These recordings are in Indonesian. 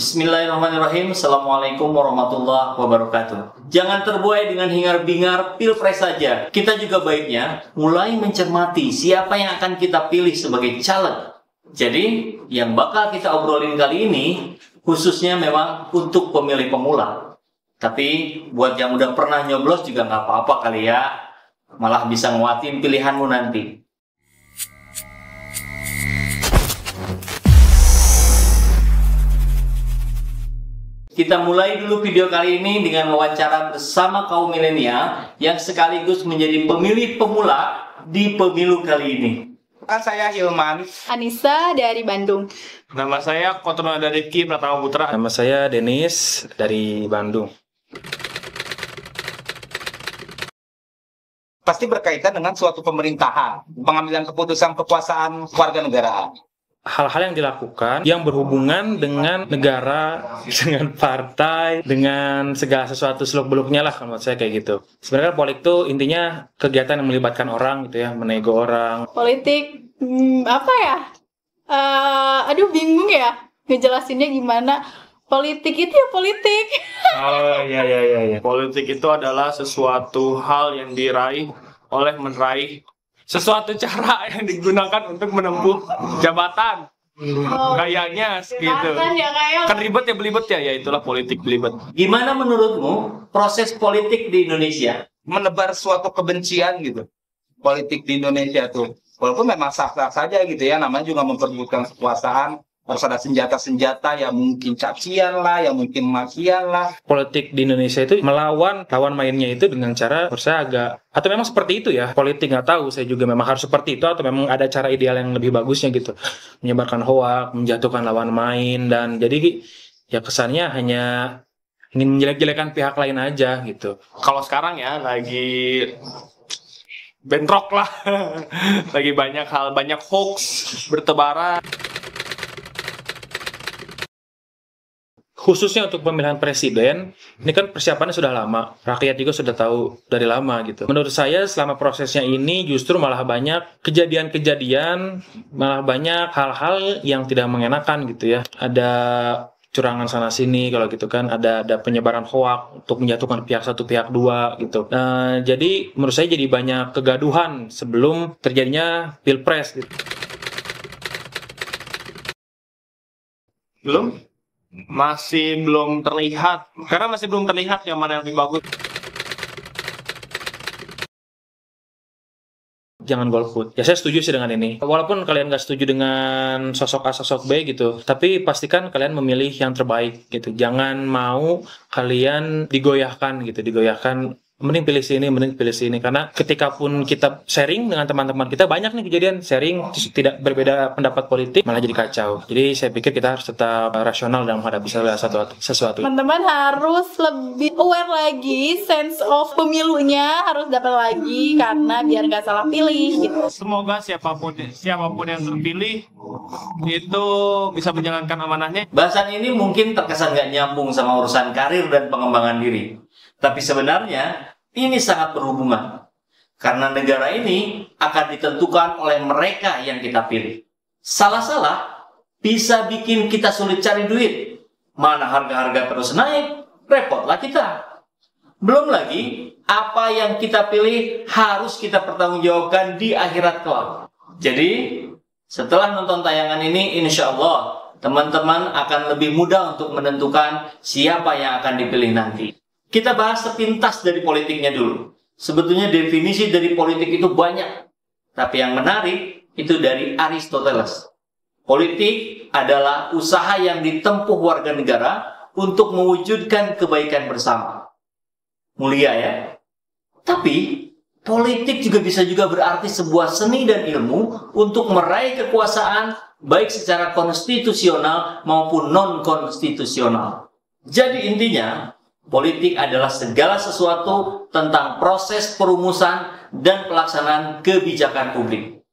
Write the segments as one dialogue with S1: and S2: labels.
S1: Bismillahirrahmanirrahim. Assalamualaikum warahmatullahi wabarakatuh. Jangan terbuai dengan hingar-bingar pilpres saja. Kita juga baiknya mulai mencermati siapa yang akan kita pilih sebagai caleg. Jadi, yang bakal kita obrolin kali ini khususnya memang untuk pemilih pemula. Tapi buat yang udah pernah nyoblos juga nggak apa-apa kali ya. Malah bisa nguatin pilihanmu nanti. Kita mulai dulu video kali ini dengan wawancara bersama kaum milenial yang sekaligus menjadi pemilih pemula di pemilu kali ini.
S2: Saya Hilman.
S3: Anissa dari Bandung.
S2: Nama saya Kotono dari Rifki Pratama Putra.
S4: Nama saya Denis dari Bandung.
S2: Pasti berkaitan dengan suatu pemerintahan, pengambilan keputusan kekuasaan warga negaraan.
S4: Hal-hal yang dilakukan yang berhubungan dengan negara, dengan partai, dengan segala sesuatu seluk-beluknya lah menurut saya kayak gitu. Sebenarnya politik itu intinya kegiatan yang melibatkan orang gitu ya, menego orang.
S3: Politik, apa ya? Bingung ya ngejelasinnya gimana. Politik itu ya politik.
S2: Oh iya. Politik itu adalah sesuatu hal yang diraih oleh meraih sesuatu cara yang digunakan untuk menempuh jabatan. Kayaknya gitu. Kan ribet ya belibet ya, itulah politik belibet.
S1: Gimana menurutmu proses politik di Indonesia?
S2: Menebar suatu kebencian gitu. Politik di Indonesia tuh. Walaupun memang sah-sah saja gitu ya, namanya juga memperebutkan kekuasaan. Harus ada senjata-senjata yang mungkin cacian lah, yang mungkin makian lah.
S4: Politik di Indonesia itu melawan lawan mainnya itu dengan cara menurut saya agak, atau memang seperti itu ya, politik nggak tahu, saya juga memang harus seperti itu atau memang ada cara ideal yang lebih bagusnya gitu. Menyebarkan hoak, menjatuhkan lawan main, dan jadi ya kesannya hanya ingin menjelek-jelekan pihak lain aja gitu.
S2: Kalau sekarang ya lagi bentrok lah. Lagi banyak hoax bertebaran.
S4: Khususnya untuk pemilihan presiden, ini kan persiapannya sudah lama. Rakyat juga sudah tahu dari lama gitu. Menurut saya selama prosesnya ini justru malah banyak kejadian-kejadian, malah banyak hal-hal yang tidak mengenakan gitu ya. Ada curangan sana sini kalau gitu kan, ada penyebaran hoak untuk menjatuhkan pihak satu pihak dua gitu. Jadi menurut saya jadi banyak kegaduhan sebelum terjadinya pilpres gitu.
S2: Masih belum terlihat, karena masih belum terlihat yang mana yang lebih bagus.
S4: Jangan golput. Ya saya setuju sih dengan ini. Walaupun kalian nggak setuju dengan sosok A, sosok B gitu, tapi pastikan kalian memilih yang terbaik gitu. Jangan mau kalian digoyahkan gitu, mending pilih sini, karena ketika pun kita sharing dengan teman-teman kita, banyak nih kejadian sharing tidak berbeda pendapat politik malah jadi kacau. Jadi saya pikir kita harus tetap rasional dalam menghadapi sesuatu.
S3: Teman-teman harus lebih aware lagi, sense of pemilunya harus dapat lagi karena biar nggak salah pilih gitu.
S2: Semoga siapapun yang terpilih itu bisa menjalankan amanahnya.
S1: Bahasan ini mungkin terkesan nggak nyambung sama urusan karir dan pengembangan diri. Tapi sebenarnya ini sangat berhubungan. Karena negara ini akan ditentukan oleh mereka yang kita pilih. Salah-salah bisa bikin kita sulit cari duit. Mana harga-harga terus naik, repotlah kita. Belum lagi, apa yang kita pilih harus kita pertanggungjawabkan di akhirat kelak. Jadi, setelah nonton tayangan ini, insya Allah teman-teman akan lebih mudah untuk menentukan siapa yang akan dipilih nanti. Kita bahas sepintas dari politiknya dulu. Sebetulnya definisi dari politik itu banyak. Tapi yang menarik itu dari Aristoteles. Politik adalah usaha yang ditempuh warga negara untuk mewujudkan kebaikan bersama. Mulia ya. Tapi politik juga bisa berarti sebuah seni dan ilmu untuk meraih kekuasaan baik secara konstitusional maupun non-konstitusional. Jadi intinya, politik adalah segala sesuatu tentang proses perumusan dan pelaksanaan kebijakan publik.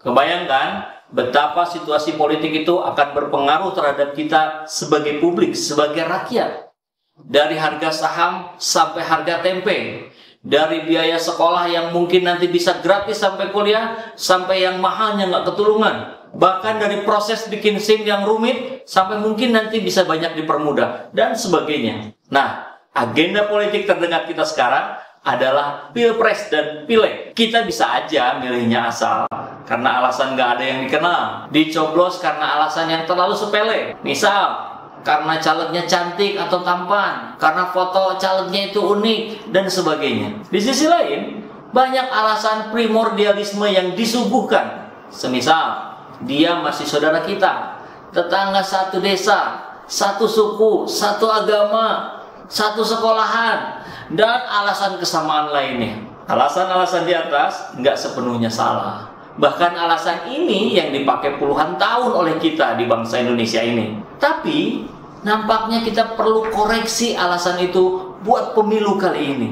S1: Kebayangkan betapa situasi politik itu akan berpengaruh terhadap kita sebagai publik, sebagai rakyat. Dari harga saham sampai harga tempe. Dari biaya sekolah yang mungkin nanti bisa gratis sampai kuliah, sampai yang mahalnya nggak ketulungan. Bahkan dari proses bikin SIM yang rumit sampai mungkin nanti bisa banyak dipermudah dan sebagainya. Nah, agenda politik terdekat kita sekarang adalah Pilpres dan Pileg. Kita bisa aja milihnya asal karena alasan nggak ada yang dikenal, dicoblos karena alasan yang terlalu sepele. Misal, karena calegnya cantik atau tampan, karena foto calegnya itu unik, dan sebagainya. Di sisi lain, banyak alasan primordialisme yang disuguhkan. Semisal, dia masih saudara kita, tetangga satu desa, satu suku, satu agama, satu sekolahan, dan alasan kesamaan lainnya. Alasan-alasan di atas nggak sepenuhnya salah. Bahkan alasan ini yang dipakai puluhan tahun oleh kita di bangsa Indonesia ini. Tapi nampaknya kita perlu koreksi alasan itu buat pemilu kali ini.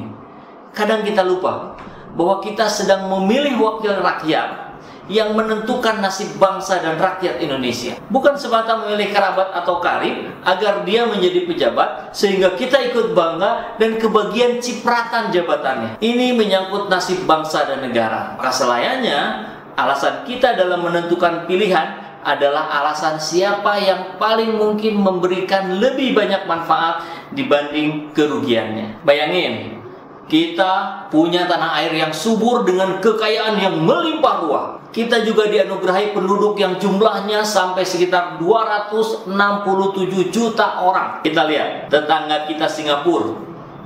S1: Kadang kita lupa bahwa kita sedang memilih wakil rakyat yang menentukan nasib bangsa dan rakyat Indonesia. Bukan semata memilih kerabat atau karib agar dia menjadi pejabat sehingga kita ikut bangga dan kebagian cipratan jabatannya. Ini menyangkut nasib bangsa dan negara. Maka selayaknya alasan kita dalam menentukan pilihan adalah alasan siapa yang paling mungkin memberikan lebih banyak manfaat dibanding kerugiannya. Bayangin, kita punya tanah air yang subur dengan kekayaan yang melimpah ruah. Kita juga dianugerahi penduduk yang jumlahnya sampai sekitar 267 juta orang. Kita lihat tetangga kita Singapura,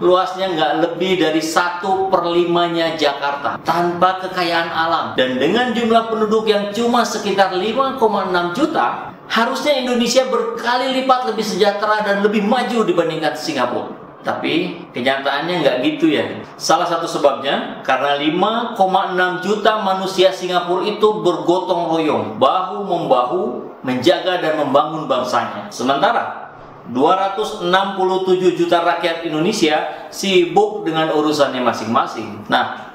S1: luasnya nggak lebih dari 1/5-nya Jakarta, tanpa kekayaan alam. Dan dengan jumlah penduduk yang cuma sekitar 5,6 juta, harusnya Indonesia berkali lipat lebih sejahtera dan lebih maju dibandingkan Singapura. Tapi kenyataannya nggak gitu ya. Salah satu sebabnya karena 5,6 juta manusia Singapura itu bergotong royong, bahu-membahu menjaga dan membangun bangsanya. Sementara 267 juta rakyat Indonesia sibuk dengan urusannya masing-masing. Nah,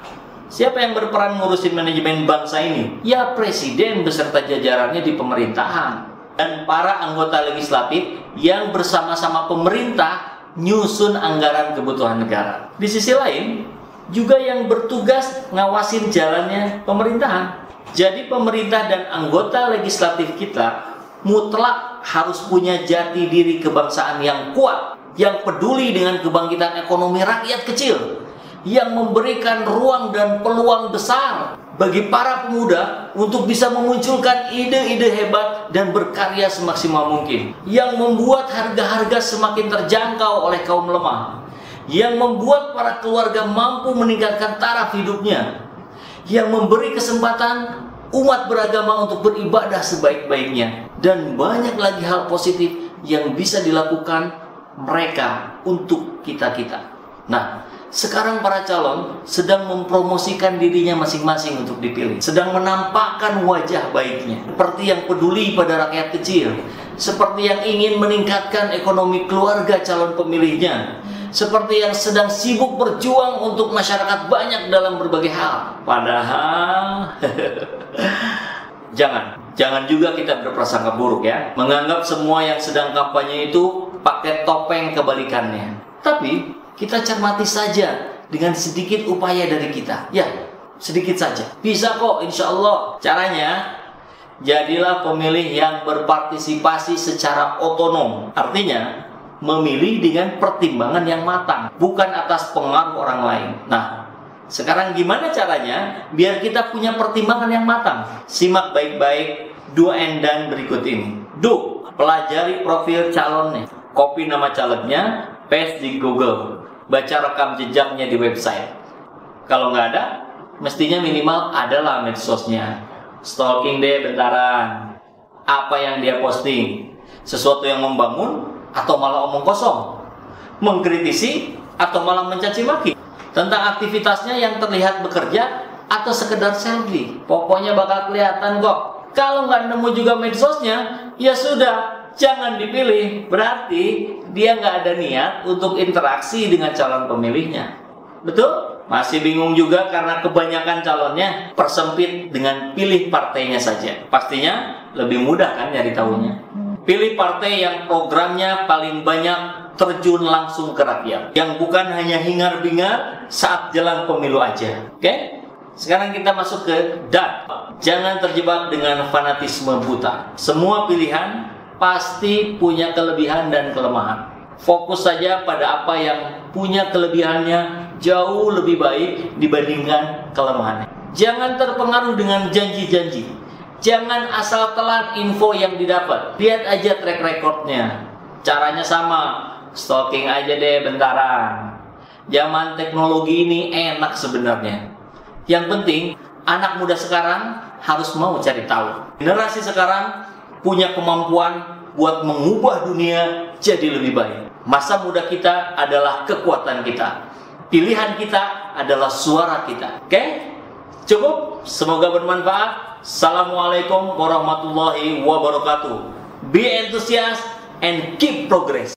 S1: siapa yang berperan ngurusin manajemen bangsa ini? Ya presiden beserta jajarannya di pemerintahan dan para anggota legislatif yang bersama-sama pemerintah nyusun anggaran kebutuhan negara. Di sisi lain, juga yang bertugas ngawasin jalannya pemerintahan. Jadi pemerintah dan anggota legislatif kita mutlak harus punya jati diri kebangsaan yang kuat, yang peduli dengan kebangkitan ekonomi rakyat kecil, yang memberikan ruang dan peluang besar bagi para pemuda untuk bisa memunculkan ide-ide hebat dan berkarya semaksimal mungkin, yang membuat harga-harga semakin terjangkau oleh kaum lemah, yang membuat para keluarga mampu meningkatkan taraf hidupnya, yang memberi kesempatan umat beragama untuk beribadah sebaik-baiknya, dan banyak lagi hal positif yang bisa dilakukan mereka untuk kita-kita. Nah, sekarang para calon sedang mempromosikan dirinya masing-masing untuk dipilih, sedang menampakkan wajah baiknya, seperti yang peduli pada rakyat kecil, seperti yang ingin meningkatkan ekonomi keluarga calon pemilihnya, seperti yang sedang sibuk berjuang untuk masyarakat banyak dalam berbagai hal. Padahal jangan juga kita berprasangka buruk ya, menganggap semua yang sedang kampanye itu pakai topeng kebalikannya. Tapi kita cermati saja dengan sedikit upaya dari kita. Ya, sedikit saja. Bisa kok, insya Allah. Caranya, jadilah pemilih yang berpartisipasi secara otonom. Artinya, memilih dengan pertimbangan yang matang, bukan atas pengaruh orang lain. Nah, sekarang gimana caranya biar kita punya pertimbangan yang matang? Simak baik-baik do and done berikut ini. Do, pelajari profil calonnya, copy nama calegnya, paste di Google, baca rekam jejaknya di website. Kalau nggak ada, mestinya minimal adalah medsosnya. Stalking deh bentaran. Apa yang dia posting? Sesuatu yang membangun atau malah omong kosong? Mengkritisi atau malah mencaci maki? Tentang aktivitasnya yang terlihat bekerja atau sekedar selfie? Pokoknya bakal kelihatan kok. Kalau nggak nemu juga medsosnya, ya sudah, jangan dipilih. Berarti dia nggak ada niat untuk interaksi dengan calon pemilihnya. Betul? Masih bingung juga karena kebanyakan calonnya persempit dengan pilih partainya saja. Pastinya lebih mudah kan nyari tahunya. Pilih partai yang programnya paling banyak terjun langsung ke rakyat, yang bukan hanya hingar-bingar saat jelang pemilu aja. Oke? Sekarang kita masuk ke dan. Jangan terjebak dengan fanatisme buta. Semua pilihan pasti punya kelebihan dan kelemahan. Fokus saja pada apa yang punya kelebihannya jauh lebih baik dibandingkan kelemahannya. Jangan terpengaruh dengan janji-janji. Jangan asal telan info yang didapat. Lihat aja track recordnya. Caranya sama. Stalking aja deh bentaran. Zaman teknologi ini enak sebenarnya. Yang penting anak muda sekarang harus mau cari tahu. Generasi sekarang punya kemampuan buat mengubah dunia jadi lebih baik. Masa muda kita adalah kekuatan kita. Pilihan kita adalah suara kita. Oke? Cukup? Semoga bermanfaat. Assalamualaikum warahmatullahi wabarakatuh. Be enthusiastic and keep progress.